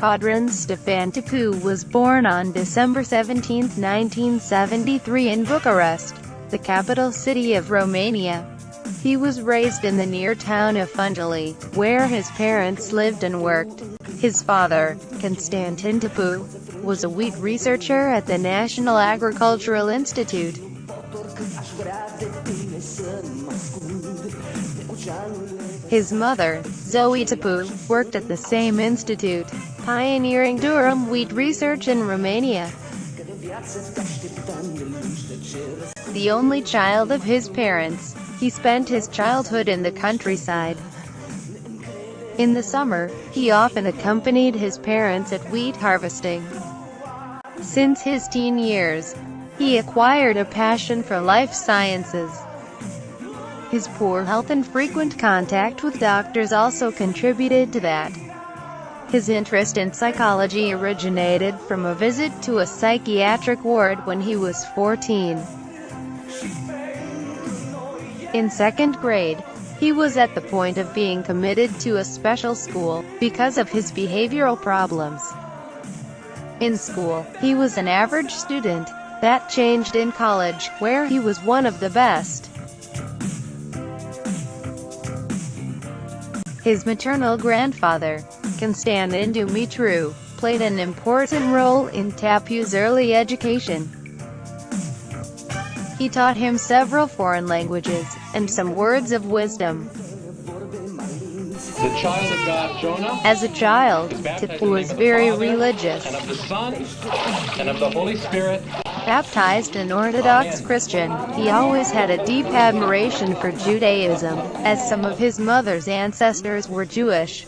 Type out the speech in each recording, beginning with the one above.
Codrin Tapu was born on December 17, 1973 in Bucharest, the capital city of Romania. He was raised in the near town of Fundali, where his parents lived and worked. His father, Codrin Tapu, was a wheat researcher at the National Agricultural Institute. His mother, Zoe Tapu, worked at the same institute, pioneering durum wheat research in Romania. The only child of his parents, he spent his childhood in the countryside. In the summer, he often accompanied his parents at wheat harvesting. Since his teen years, he acquired a passion for life sciences. His poor health and frequent contact with doctors also contributed to that. His interest in psychology originated from a visit to a psychiatric ward when he was 14. In second grade, he was at the point of being committed to a special school, because of his behavioral problems. In school, he was an average student. That changed in college, where he was one of the best. His maternal grandfather, Codrin Tapu, played an important role in Tapu's early education. He taught him several foreign languages, and some words of wisdom. The child of God, Jonah, as a child, Tapu was very religious. and of the Son, and of the Holy Spirit. Baptized an Orthodox Christian, he always had a deep admiration for Judaism, as some of his mother's ancestors were Jewish.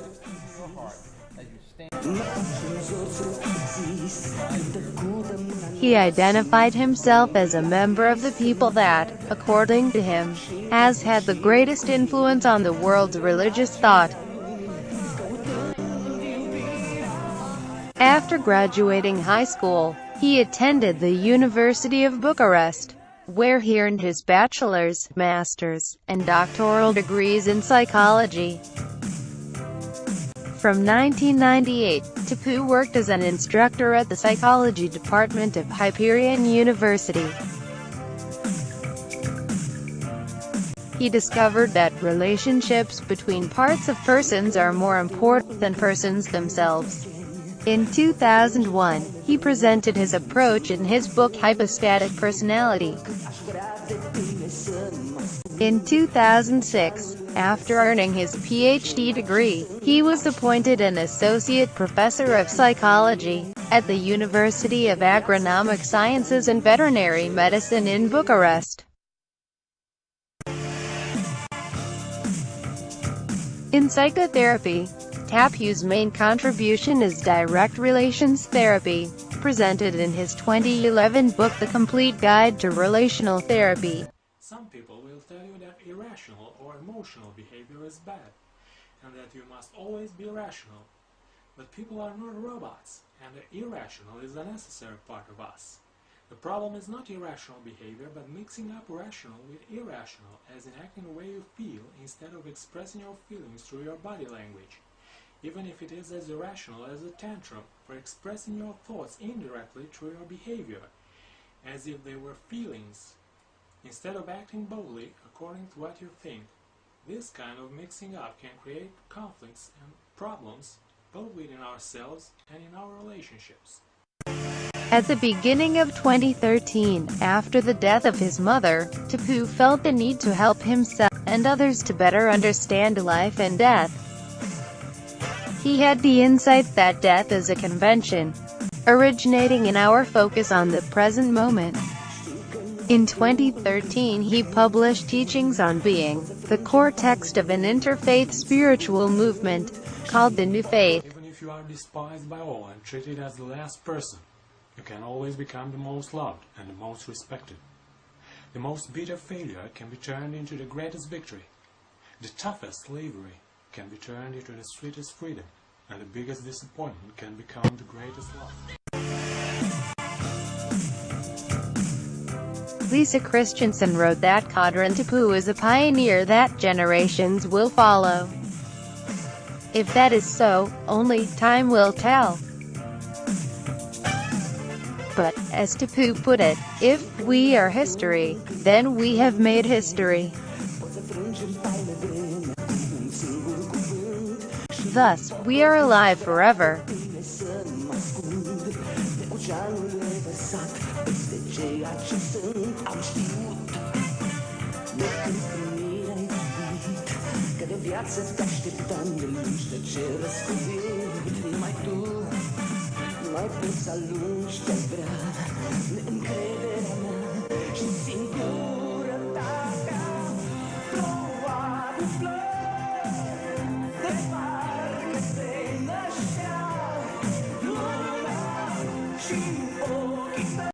He identified himself as a member of the people that, according to him, has had the greatest influence on the world's religious thought. After graduating high school, he attended the University of Bucharest, where he earned his bachelor's, master's, and doctoral degrees in psychology. From 1998, Tapu worked as an instructor at the psychology department of Hyperion University. He discovered that relationships between parts of persons are more important than persons themselves. In 2001, he presented his approach in his book Hypostatic Personality. In 2006, after earning his PhD degree, he was appointed an associate professor of psychology at the University of Agronomic Sciences and Veterinary Medicine in Bucharest. In psychotherapy, Tapu's main contribution is direct relations therapy, presented in his 2011 book The Complete Guide to Relational Therapy. Some people will tell you that irrational or emotional behavior is bad, and that you must always be rational. But people are not robots, and the irrational is a necessary part of us. The problem is not irrational behavior, but mixing up rational with irrational, as in acting the way you feel, instead of expressing your feelings through your body language. Even if it is as irrational as a tantrum, for expressing your thoughts indirectly through your behavior, as if they were feelings, instead of acting boldly according to what you think. This kind of mixing up can create conflicts and problems, both within ourselves and in our relationships. At the beginning of 2013, after the death of his mother, Tapu felt the need to help himself and others to better understand life and death. He had the insight that death is a convention, originating in our focus on the present moment. In 2013 he published Teachings on Being, the core text of an interfaith spiritual movement, called the New Faith. Even if you are despised by all and treated as the last person, you can always become the most loved and the most respected. The most bitter failure can be turned into the greatest victory. The toughest slavery can be turned into the sweetest freedom, and the biggest disappointment can become the greatest love. Lisa Christensen wrote that Codrin Tapu is a pioneer that generations will follow. If that is so, only time will tell. As Tapu put it, if we are history, then we have made history. Thus, we are alive forever. Viață te așteptam de lungi, de ce răscuvit numai tu, mai poți să alungi, te-ai vrea, neîncredere.